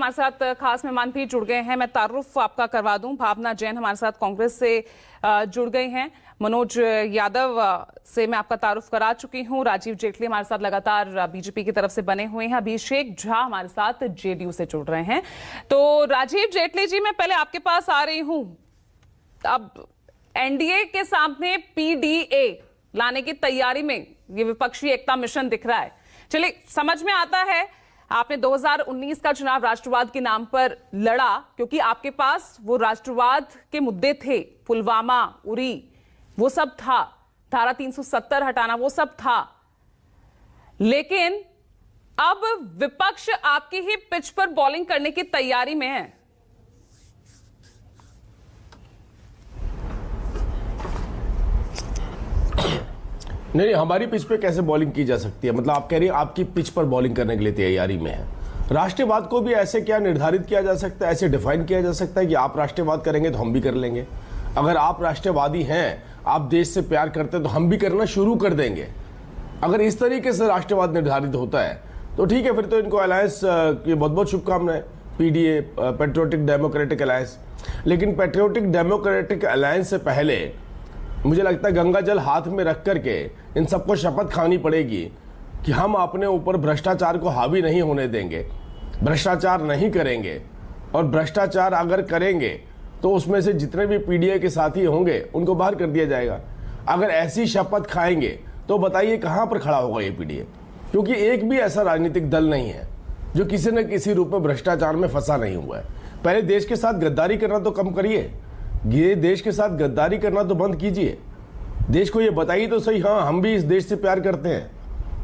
हमारे साथ खास मेहमान भी जुड़ गए हैं। मैं तारुफ आपका करवा दूं। भावना जैन हमारे साथ कांग्रेस से जुड़ गई हैं। मनोज यादव से मैं आपका तारुफ करा चुकी हूं। राजीव जेटली हमारे साथ लगातार बीजेपी की तरफ से बने हुए हैं। अभिषेक झा हमारे साथ जेडीयू से जुड़ रहे हैं। तो राजीव जेटली जी, मैं पहले आपके पास आ रही हूं। अब एनडीए के सामने पीडीए लाने की तैयारी में ये विपक्षी एकता मिशन दिख रहा है। चलिए, समझ में आता है आपने 2019 का चुनाव राष्ट्रवाद के नाम पर लड़ा क्योंकि आपके पास वो राष्ट्रवाद के मुद्दे थे। पुलवामा, उरी, वो सब था। धारा 370 हटाना, वो सब था। लेकिन अब विपक्ष आपकी ही पिच पर बॉलिंग करने की तैयारी में है। नहीं, हमारी पिच पे कैसे बॉलिंग की जा सकती है? मतलब आप कह रही हैं आपकी पिच पर बॉलिंग करने के लिए तैयारी में है। राष्ट्रवाद को भी ऐसे क्या निर्धारित किया जा सकता है, ऐसे डिफाइन किया जा सकता है कि आप राष्ट्रवाद करेंगे तो हम भी कर लेंगे? अगर आप राष्ट्रवादी हैं, आप देश से प्यार करते हैं, तो हम भी करना शुरू कर देंगे। अगर इस तरीके से राष्ट्रवाद निर्धारित होता है तो ठीक है, फिर तो इनको अलायंस की बहुत बहुत शुभकामनाएं। PDA, patriotic democratic alliance. लेकिन पेट्रियोटिक डेमोक्रेटिक अलायंस से पहले मुझे लगता है गंगा जल हाथ में रख करके इन सबको शपथ खानी पड़ेगी कि हम अपने ऊपर भ्रष्टाचार को हावी नहीं होने देंगे, भ्रष्टाचार नहीं करेंगे। और भ्रष्टाचार अगर करेंगे तो उसमें से जितने भी पीडीए के साथी होंगे उनको बाहर कर दिया जाएगा। अगर ऐसी शपथ खाएंगे तो बताइए कहां पर खड़ा होगा ये पीडीए? क्योंकि एक भी ऐसा राजनीतिक दल नहीं है जो किसी न किसी रूप में भ्रष्टाचार में फंसा नहीं हुआ है। पहले देश के साथ गद्दारी करना तो कम करिए, ये देश के साथ गद्दारी करना तो बंद कीजिए। देश को ये बताइए तो सही, हाँ हम भी इस देश से प्यार करते हैं,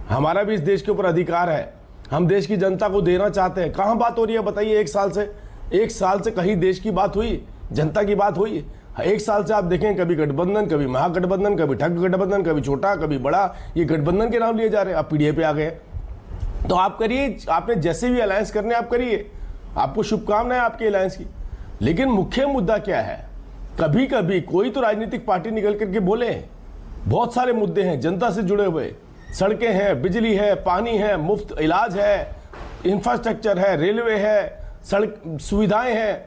हमारा भी इस देश के ऊपर अधिकार है, हम देश की जनता को देना चाहते हैं। कहाँ बात हो रही है बताइए? एक साल से कहीं देश की बात हुई, जनता की बात हुई? एक साल से आप देखें, कभी गठबंधन, कभी महागठबंधन, कभी ठग गठबंधन, कभी छोटा, कभी बड़ा, ये गठबंधन के नाम लिए जा रहे हैं। आप पीडीए पे आ गए। तो आप करिए, आपने जैसे भी अलायंस करने आप करिए, आपको शुभकामनाएं आपके अलायंस की। लेकिन मुख्य मुद्दा क्या है? कभी कभी कोई तो राजनीतिक पार्टी निकल करके बोले, बहुत सारे मुद्दे हैं जनता से जुड़े हुए, सड़कें हैं, बिजली है, पानी है, मुफ्त इलाज है, इंफ्रास्ट्रक्चर है, रेलवे है, सड़क सुविधाएं हैं,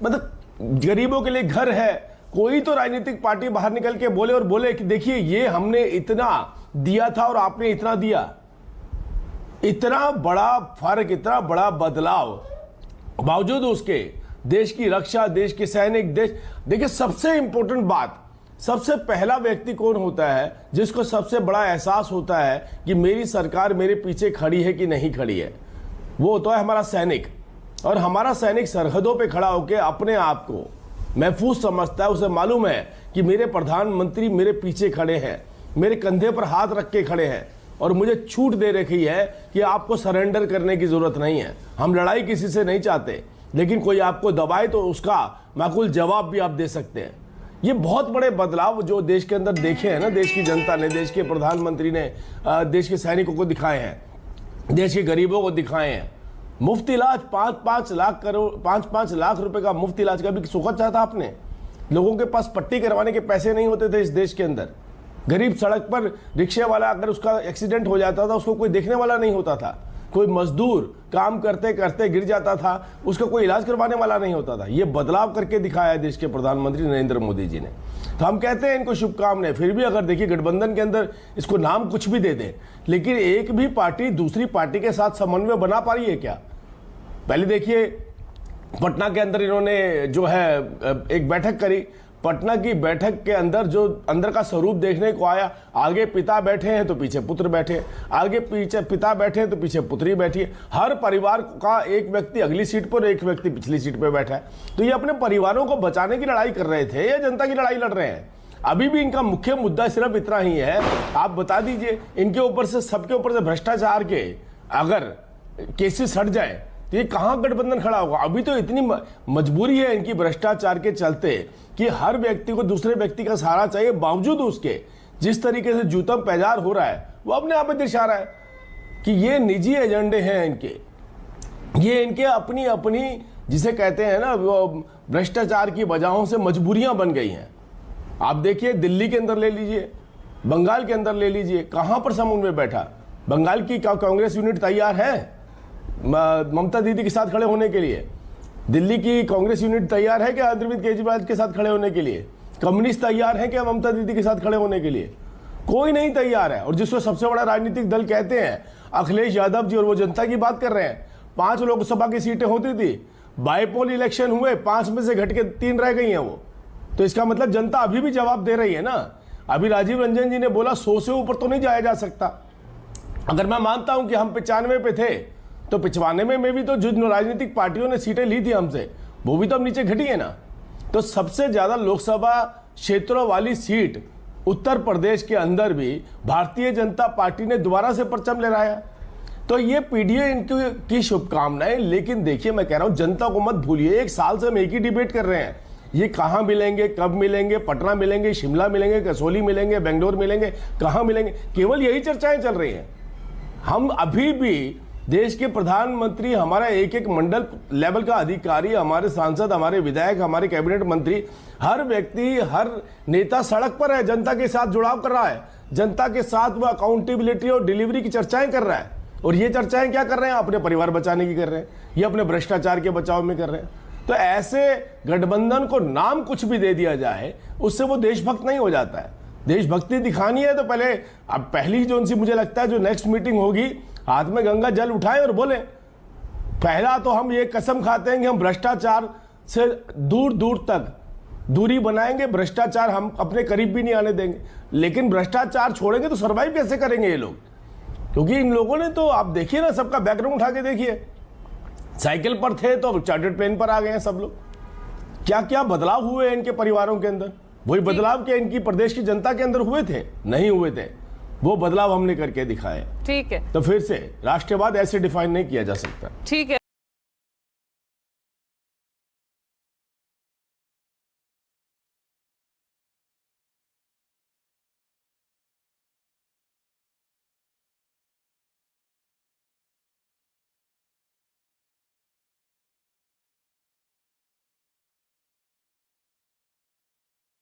मतलब गरीबों के लिए घर है। कोई तो राजनीतिक पार्टी बाहर निकल के बोले और बोले कि देखिए ये हमने इतना दिया था और आपने इतना दिया। इतना बड़ा फर्क, इतना बड़ा बदलाव, बावजूद उसके देश की रक्षा, देश के सैनिक, देश, देखिए सबसे इंपॉर्टेंट बात, सबसे पहला व्यक्ति कौन होता है जिसको सबसे बड़ा एहसास होता है कि मेरी सरकार मेरे पीछे खड़ी है कि नहीं खड़ी है? वो होता है हमारा सैनिक। और हमारा सैनिक सरहदों पे खड़ा होकर अपने आप को महफूज समझता है। उसे मालूम है कि मेरे प्रधानमंत्री मेरे पीछे खड़े हैं, मेरे कंधे पर हाथ रख के खड़े हैं और मुझे छूट दे रखी है कि आपको सरेंडर करने की जरूरत नहीं है। हम लड़ाई किसी से नहीं चाहते, लेकिन कोई आपको दबाए तो उसका माकूल जवाब भी आप दे सकते हैं। ये बहुत बड़े बदलाव जो देश के अंदर देखे हैं ना, देश की जनता ने, देश के प्रधानमंत्री ने देश के सैनिकों को दिखाए हैं, देश के गरीबों को दिखाए हैं। मुफ्त इलाज, 5-5 लाख रुपए का मुफ्त इलाज का भी सोचा चाहता आपने? लोगों के पास पट्टी करवाने के पैसे नहीं होते थे इस देश के अंदर। गरीब सड़क पर रिक्शे वाला अगर उसका एक्सीडेंट हो जाता था, उसको कोई देखने वाला नहीं होता था। कोई मजदूर काम करते करते गिर जाता था, उसका कोई इलाज करवाने वाला नहीं होता था। ये बदलाव करके दिखाया देश के प्रधानमंत्री नरेंद्र मोदी जी ने। तो हम कहते हैं इनको शुभकामनाएं। फिर भी अगर देखिए गठबंधन के अंदर इसको नाम कुछ भी दे दे, लेकिन एक भी पार्टी दूसरी पार्टी के साथ समन्वय बना पा रही है क्या? पहले देखिए पटना के अंदर इन्होंने जो है एक बैठक करी। पटना की बैठक के अंदर जो अंदर का स्वरूप देखने को आया, आगे पिता बैठे हैं तो पीछे पुत्र बैठे, आगे पीछे पिता बैठे हैं तो पीछे पुत्री बैठी है। हर परिवार का एक व्यक्ति अगली सीट पर, एक व्यक्ति पिछली सीट पर बैठा है। तो ये अपने परिवारों को बचाने की लड़ाई कर रहे थे या जनता की लड़ाई लड़ रहे हैं? अभी भी इनका मुख्य मुद्दा सिर्फ इतना ही है। आप बता दीजिए, इनके ऊपर से, सबके ऊपर से भ्रष्टाचार के अगर केसेस हट जाए तो ये कहां गठबंधन खड़ा होगा? अभी तो इतनी मजबूरी है इनकी भ्रष्टाचार के चलते कि हर व्यक्ति को दूसरे व्यक्ति का सहारा चाहिए। बावजूद उसके जिस तरीके से जूतम पैजार हो रहा है, वो अपने आप में दर्शा रहा है कि ये निजी एजेंडे हैं इनके, ये इनके अपनी अपनी, जिसे कहते हैं ना, वो भ्रष्टाचार की वजहों से मजबूरियां बन गई हैं। आप देखिए दिल्ली के अंदर ले लीजिए, बंगाल के अंदर ले लीजिए, कहां पर समन्वय बैठा? बंगाल की कांग्रेस यूनिट तैयार है, ममता दीदी के साथ खड़े होने के लिए? दिल्ली की कांग्रेस यूनिट तैयार है क्या अरविंद केजरीवाल के साथ खड़े होने के लिए? कम्युनिस्ट तैयार है क्या ममता दीदी के साथ खड़े होने के लिए? कोई नहीं तैयार है। और जिसको सबसे बड़ा राजनीतिक दल कहते हैं अखिलेश यादव जी, और वो जनता की बात कर रहे हैं। 5 लोकसभा की सीटें होती थी, बाईपोल इलेक्शन हुए, 5 में से घट के 3 रह गई हैं वो। तो इसका मतलब जनता अभी भी जवाब दे रही है ना। अभी राजीव रंजन जी ने बोला 100 से ऊपर तो नहीं जाया जा सकता। अगर मैं मानता हूं कि हम 95 पे थे, तो 95 में भी तो जो राजनीतिक पार्टियों ने सीटें ली थी हमसे, वो भी तो अब नीचे घटी है ना। तो सबसे ज्यादा लोकसभा क्षेत्रों वाली सीट उत्तर प्रदेश के अंदर भी भारतीय जनता पार्टी ने दोबारा से परचम लहराया। तो ये पीडीए इनकी की शुभकामनाएं। लेकिन देखिए, मैं कह रहा हूं जनता को मत भूलिए, 1 साल से हम एक ही डिबेट कर रहे हैं। ये कहां मिलेंगे, कब मिलेंगे, पटना मिलेंगे, शिमला मिलेंगे, कसौली मिलेंगे, बेंगलोर मिलेंगे, कहां मिलेंगे, केवल यही चर्चाएं चल रही हैं। हम अभी भी देश के प्रधानमंत्री, हमारा एक एक मंडल लेवल का अधिकारी, हमारे सांसद, हमारे विधायक, हमारे कैबिनेट मंत्री, हर व्यक्ति, हर नेता सड़क पर है, जनता के साथ जुड़ाव कर रहा है, जनता के साथ वो अकाउंटेबिलिटी और डिलीवरी की चर्चाएं कर रहा है। और ये चर्चाएं क्या कर रहे हैं? अपने परिवार बचाने की कर रहे हैं, ये अपने भ्रष्टाचार के बचाव में कर रहे हैं। तो ऐसे गठबंधन को नाम कुछ भी दे दिया जाए, उससे वो देशभक्त नहीं हो जाता है। देशभक्ति दिखानी है तो पहले, अब पहली जो उनसे मुझे लगता है जो नेक्स्ट मीटिंग होगी, हाथ में गंगा जल उठाएं और बोले, पहला तो हम ये कसम खाते हैं कि हम भ्रष्टाचार से दूर दूर तक दूरी बनाएंगे, भ्रष्टाचार हम अपने करीब भी नहीं आने देंगे। लेकिन भ्रष्टाचार छोड़ेंगे तो सर्वाइव कैसे करेंगे ये लोग? क्योंकि इन लोगों ने तो, आप देखिए ना, सबका बैकग्राउंड उठा के देखिए, साइकिल पर थे तो चार्टर्ड प्लेन पर आ गए हैं सब लोग। क्या क्या बदलाव हुए इनके परिवारों के अंदर? वही बदलाव क्या इनकी प्रदेश की जनता के अंदर हुए थे? नहीं हुए थे। वो बदलाव हमने करके दिखाए। ठीक है, तो फिर से राष्ट्रवाद ऐसे डिफाइन नहीं किया जा सकता। ठीक है।